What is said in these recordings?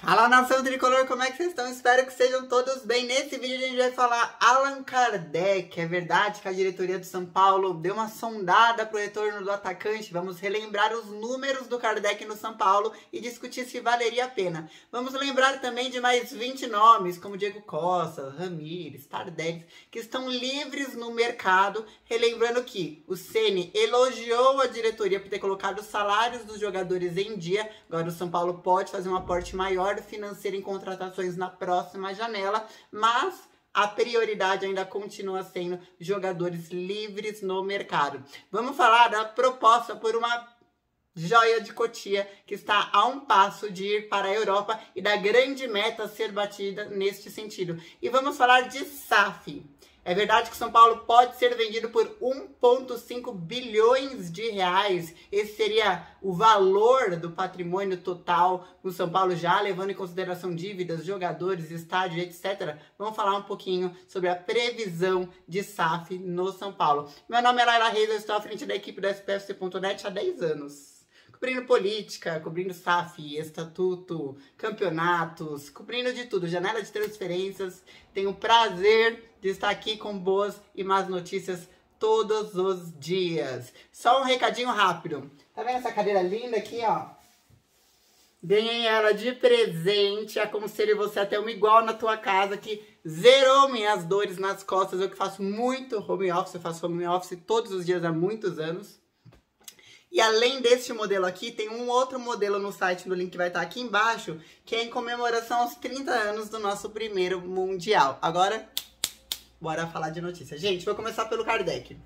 Fala, nação tricolor, como é que vocês estão? Espero que sejam todos bem. Nesse vídeo a gente vai falar Allan Kardec. É verdade que a diretoria do São Paulo deu uma sondada pro retorno do atacante. Vamos relembrar os números do Kardec no São Paulo e discutir se valeria a pena. Vamos lembrar também de mais 20 nomes, como Diego Costa, Ramírez, Tardelli, que estão livres no mercado. Relembrando que o Ceni elogiou a diretoria por ter colocado os salários dos jogadores em dia. Agora o São Paulo pode fazer um aporte maior financeiro em contratações na próxima janela, mas a prioridade ainda continua sendo jogadores livres no mercado. Vamos falar da proposta por uma joia de Cotia, que está a um passo de ir para a Europa e da grande meta a ser batida neste sentido. E vamos falar de SAF. É verdade que o São Paulo pode ser vendido por 1,5 bilhões de reais. Esse seria o valor do patrimônio total do São Paulo, já levando em consideração dívidas, jogadores, estádio, etc. Vamos falar um pouquinho sobre a previsão de SAF no São Paulo. Meu nome é Laila Reis, eu estou à frente da equipe do SPFC.net há 10 anos. Cobrindo política, cobrindo SAF, estatuto, campeonatos, cobrindo de tudo, janela de transferências. Tenho o prazer de estar aqui com boas e más notícias todos os dias. Só um recadinho rápido. Tá vendo essa cadeira linda aqui, ó? Ganhei ela de presente. Aconselho você a ter uma igual na tua casa, que zerou minhas dores nas costas. Eu que faço muito home office, eu faço home office todos os dias há muitos anos. E além deste modelo aqui, tem um outro modelo no site, no link que vai estar aqui embaixo, que é em comemoração aos 30 anos do nosso primeiro Mundial. Agora, bora falar de notícia. Gente, vou começar pelo Kardec.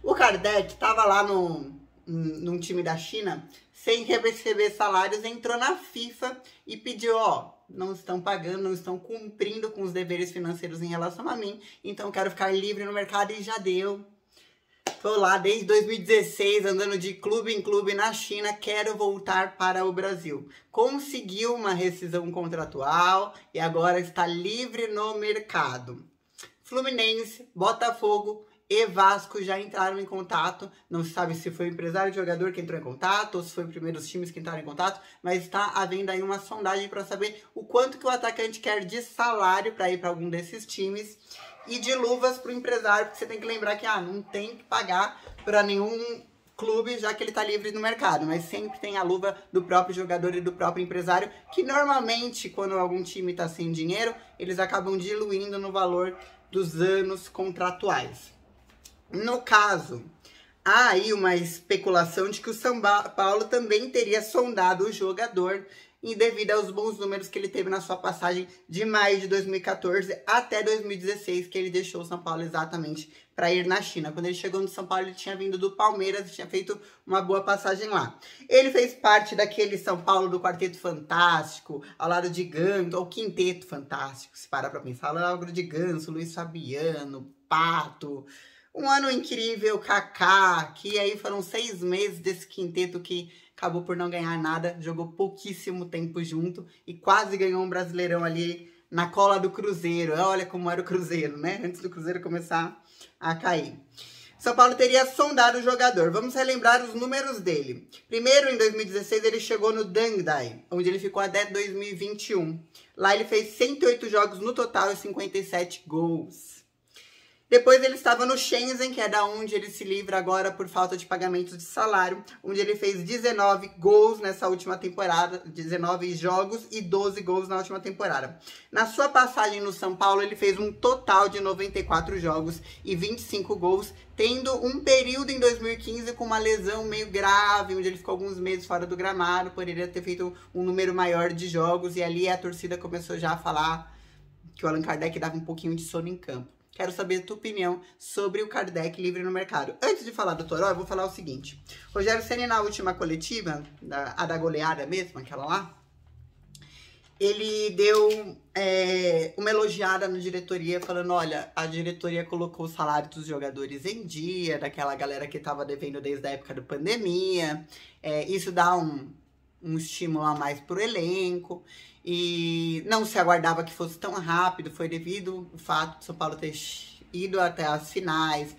O Kardec estava lá num time da China, sem receber salários, entrou na FIFA e pediu, ó, não estão pagando, não estão cumprindo com os deveres financeiros em relação a mim, então quero ficar livre no mercado e já deu. Tô lá desde 2016, andando de clube em clube na China, quero voltar para o Brasil. Conseguiu uma rescisão contratual e agora está livre no mercado. Fluminense, Botafogo e Vasco já entraram em contato. Não se sabe se foi o empresário de jogador que entrou em contato ou se foi os primeiros times que entraram em contato, mas está havendo aí uma sondagem para saber o quanto que o atacante quer de salário para ir para algum desses times. E de luvas para o empresário, porque você tem que lembrar que não tem que pagar para nenhum clube, já que ele está livre no mercado. Mas sempre tem a luva do próprio jogador e do próprio empresário, que normalmente, quando algum time está sem dinheiro, eles acabam diluindo no valor dos anos contratuais. No caso, há aí uma especulação de que o São Paulo também teria sondado o jogador, e devido aos bons números que ele teve na sua passagem de maio de 2014 até 2016, que ele deixou o São Paulo exatamente para ir na China. Quando ele chegou no São Paulo, ele tinha vindo do Palmeiras e tinha feito uma boa passagem lá. Ele fez parte daquele São Paulo do Quarteto Fantástico, ao lado de Ganso, ou Quinteto Fantástico, se parar para pensar, ao lado de Ganso, Luiz Fabiano, Pato. Um ano incrível, Kaká, que aí foram 6 meses desse quinteto que acabou por não ganhar nada, jogou pouquíssimo tempo junto e quase ganhou um Brasileirão ali na cola do Cruzeiro. Olha como era o Cruzeiro, né? Antes do Cruzeiro começar a cair. São Paulo teria sondado o jogador. Vamos relembrar os números dele. Primeiro, em 2016, ele chegou no Dangdai, onde ele ficou até 2021. Lá ele fez 108 jogos no total e 57 gols. Depois ele estava no Shenzhen, que é da onde ele se livra agora por falta de pagamento de salário, onde ele fez 19 gols nessa última temporada, 19 jogos e 12 gols na última temporada. Na sua passagem no São Paulo, ele fez um total de 94 jogos e 25 gols, tendo um período em 2015 com uma lesão meio grave, onde ele ficou alguns meses fora do gramado, poderia ter feito um número maior de jogos, e ali a torcida começou já a falar que o Allan Kardec dava um pouquinho de sono em campo. Quero saber a tua opinião sobre o Kardec livre no mercado. Antes de falar do Toró, eu vou falar o seguinte. Rogério Ceni, na última coletiva, a da goleada mesmo, aquela lá, ele deu uma elogiada na diretoria, falando, olha, a diretoria colocou o salário dos jogadores em dia, daquela galera que estava devendo desde a época da pandemia. Isso dá um estímulo a mais pro elenco. E não se aguardava que fosse tão rápido, foi devido ao fato de São Paulo ter ido até as finais,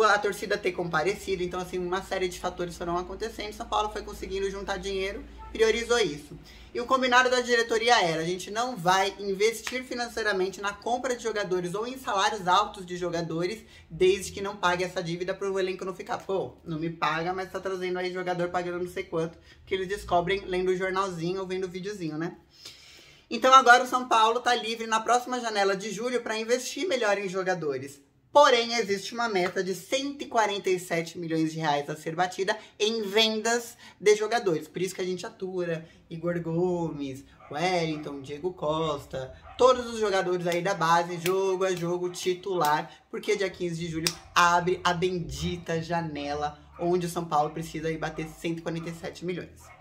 a torcida ter comparecido. Então, assim, uma série de fatores foram acontecendo. São Paulo foi conseguindo juntar dinheiro, priorizou isso. E o combinado da diretoria era: a gente não vai investir financeiramente na compra de jogadores ou em salários altos de jogadores, desde que não pague essa dívida para o elenco não ficar, pô, não me paga, mas tá trazendo aí jogador pagando não sei quanto, que eles descobrem lendo o jornalzinho ou vendo o videozinho, né? Então agora o São Paulo tá livre na próxima janela de julho para investir melhor em jogadores. Porém, existe uma meta de 147 milhões de reais a ser batida em vendas de jogadores. Por isso que a gente atura Igor Gomes, Wellington, Diego Costa, todos os jogadores aí da base, jogo a jogo titular, porque dia 15 de julho abre a bendita janela onde o São Paulo precisa aí bater 147 milhões.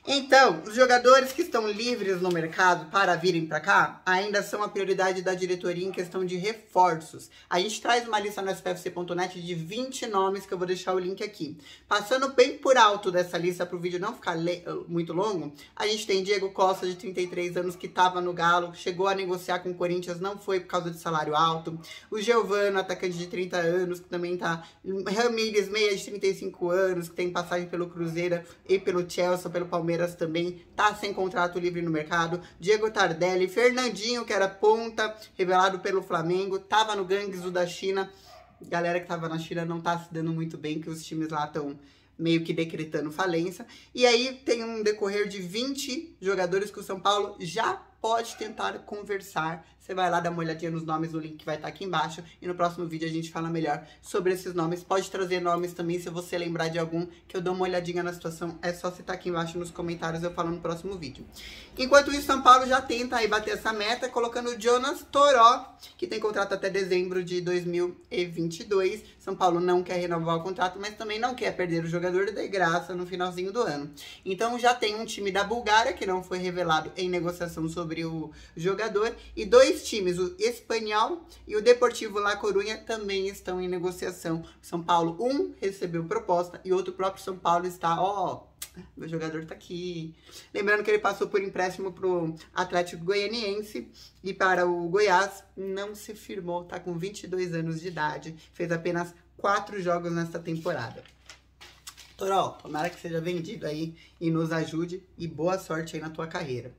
Então, os jogadores que estão livres no mercado para virem para cá ainda são a prioridade da diretoria em questão de reforços. A gente traz uma lista no spfc.net de 20 nomes, que eu vou deixar o link aqui. Passando bem por alto dessa lista para o vídeo não ficar muito longo, a gente tem Diego Costa, de 33 anos, que estava no Galo, chegou a negociar com o Corinthians, não foi por causa de salário alto. O Giovano, atacante de 30 anos, que também tá. Ramírez, meia de 35 anos, que tem passagem pelo Cruzeiro e pelo Chelsea, pelo Palmeiras também, tá sem contrato livre no mercado. Diego Tardelli, Fernandinho, que era ponta, revelado pelo Flamengo, tava no Guangzhou da China. Galera que tava na China não tá se dando muito bem, que os times lá estão meio que decretando falência. E aí tem um decorrer de 20 jogadores que o São Paulo já pode tentar conversar. Você vai lá dar uma olhadinha nos nomes no link que vai estar aqui embaixo. E no próximo vídeo a gente fala melhor sobre esses nomes. Pode trazer nomes também, se você lembrar de algum, que eu dou uma olhadinha na situação. É só citar aqui embaixo nos comentários, eu falo no próximo vídeo. Enquanto isso, São Paulo já tenta aí bater essa meta, colocando o Jonas Toró, que tem contrato até dezembro de 2022. São Paulo não quer renovar o contrato, mas também não quer perder o jogador de graça no finalzinho do ano. Então já tem um time da Bulgária, que não foi revelado em negociação sobre o jogador, e dois times, o Espanhol e o Deportivo La Coruña, também estão em negociação. São Paulo, um recebeu proposta e outro próprio São Paulo está, meu jogador tá aqui. Lembrando que ele passou por empréstimo pro Atlético Goianiense e para o Goiás, não se firmou, tá com 22 anos de idade, fez apenas 4 jogos nesta temporada. Toró, tomara que seja vendido aí e nos ajude, e boa sorte aí na tua carreira.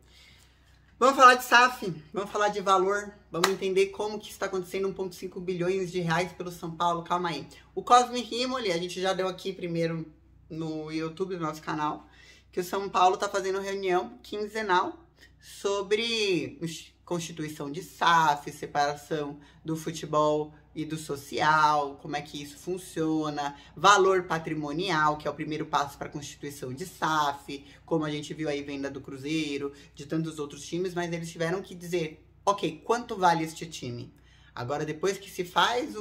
Vamos falar de SAF, vamos falar de valor, vamos entender como que está acontecendo 1,5 bilhões de reais pelo São Paulo. Calma aí. O Cosme Rimoli, a gente já deu aqui primeiro no YouTube, no nosso canal, que o São Paulo está fazendo reunião quinzenal sobre constituição de SAF, separação do futebol e do social, como é que isso funciona, valor patrimonial, que é o primeiro passo para a constituição de SAF, como a gente viu aí, venda do Cruzeiro, de tantos outros times, mas eles tiveram que dizer, ok, quanto vale este time? Agora, depois que se faz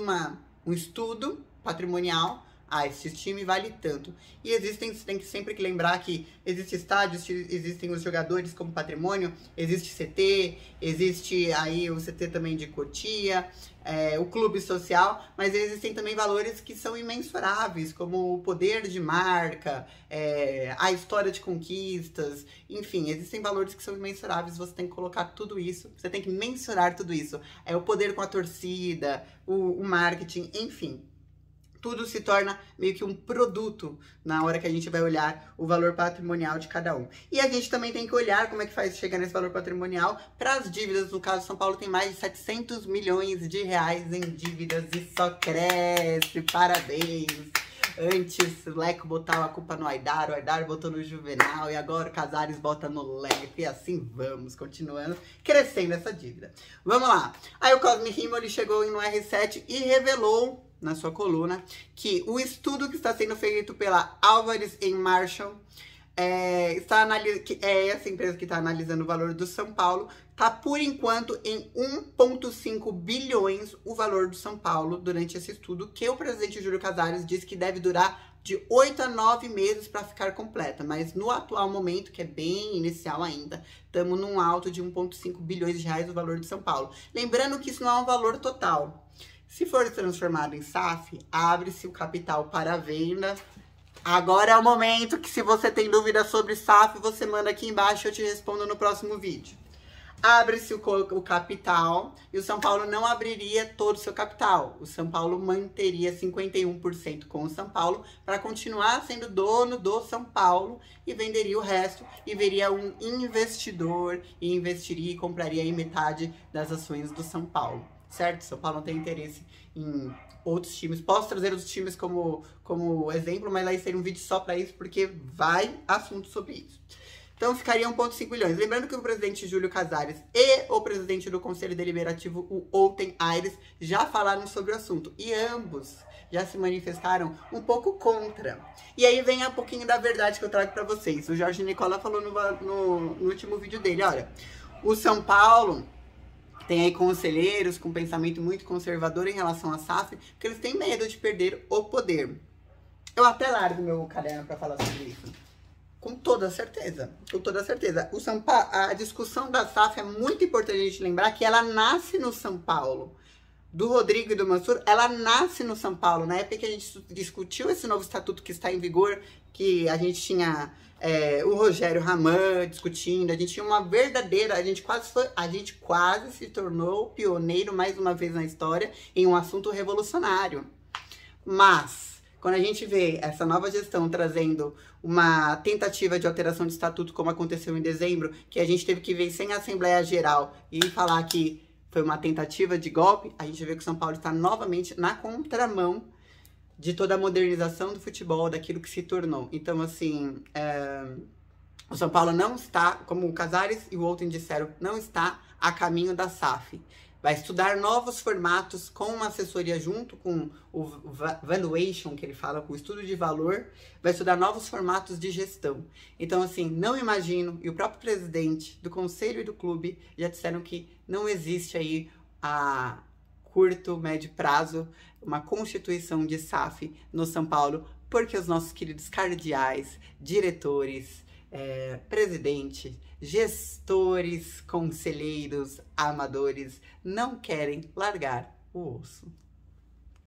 um estudo patrimonial, esse time vale tanto. E tem que sempre lembrar que existem estádios, existem os jogadores como patrimônio, existe CT, existe aí o CT também de Cotia, o clube social, mas existem também valores que são imensuráveis, como o poder de marca, a história de conquistas, enfim, existem valores que são imensuráveis, você tem que colocar tudo isso, você tem que mensurar tudo isso, o poder com a torcida, o marketing, enfim. Tudo se torna meio que um produto na hora que a gente vai olhar o valor patrimonial de cada um. E a gente também tem que olhar como é que faz chegar nesse valor patrimonial para as dívidas. No caso, São Paulo tem mais de 700 milhões de reais em dívidas e só cresce. Parabéns! Antes, o Leco botava a culpa no Aidar, o Aidar botou no Juvenal, e agora o Casares bota no Leco, e assim vamos, continuando crescendo essa dívida. Vamos lá. Aí o Cosme Rimoli chegou no R7 e revelou na sua coluna que o estudo que está sendo feito pela Álvares & Marshall, essa empresa que está analisando o valor do São Paulo, está por enquanto em 1,5 bilhões o valor do São Paulo durante esse estudo, que o presidente Júlio Casares disse que deve durar de 8 a 9 meses para ficar completa, mas no atual momento, que é bem inicial ainda, estamos num alto de 1,5 bilhões de reais o valor de São Paulo. Lembrando que isso não é um valor total. Se for transformado em SAF, abre-se o capital para venda. Agora é o momento que, se você tem dúvida sobre SAF, você manda aqui embaixo e eu te respondo no próximo vídeo. abre-se o capital e o São Paulo não abriria todo o seu capital. O São Paulo manteria 51% com o São Paulo para continuar sendo dono do São Paulo e venderia o resto e veria um investidor e investiria e compraria aí metade das ações do São Paulo, certo? São Paulo não tem interesse em outros times. Posso trazer os times como exemplo, mas aí seria um vídeo só para isso, porque vai assunto sobre isso. Então ficaria 1,5 bilhões. Lembrando que o presidente Júlio Casares e o presidente do Conselho Deliberativo, o Outen Aires, já falaram sobre o assunto. E ambos já se manifestaram um pouco contra. E aí vem um pouquinho da verdade que eu trago para vocês. O Jorge Nicola falou no último vídeo dele, olha, o São Paulo tem aí conselheiros com pensamento muito conservador em relação à SAF, porque eles têm medo de perder o poder. Eu até largo meu caderno para falar sobre isso. Com toda certeza, com toda certeza. O São Paulo, a discussão da SAF é muito importante a gente lembrar que ela nasce no São Paulo. Do Rodrigo e do Mansur, ela nasce no São Paulo. Na época que a gente discutiu esse novo estatuto que está em vigor, que a gente tinha o Rogério Raman discutindo, a gente tinha uma verdadeira, a gente quase se tornou pioneiro mais uma vez na história em um assunto revolucionário. Mas quando a gente vê essa nova gestão trazendo uma tentativa de alteração de estatuto, como aconteceu em dezembro, que a gente teve que ver sem Assembleia Geral e falar que foi uma tentativa de golpe, a gente vê que o São Paulo está novamente na contramão de toda a modernização do futebol, daquilo que se tornou. Então, assim, o São Paulo não está, como o Casares e o Outen disseram, não está a caminho da SAF. Vai estudar novos formatos com uma assessoria junto com o valuation, que ele fala, com o estudo de valor, vai estudar novos formatos de gestão. Então, assim, não imagino, e o próprio presidente do conselho e do clube já disseram que não existe aí a curto, médio prazo uma constituição de SAF no São Paulo, porque os nossos queridos cardeais, diretores, presidente, gestores, conselheiros, amadores, não querem largar o osso.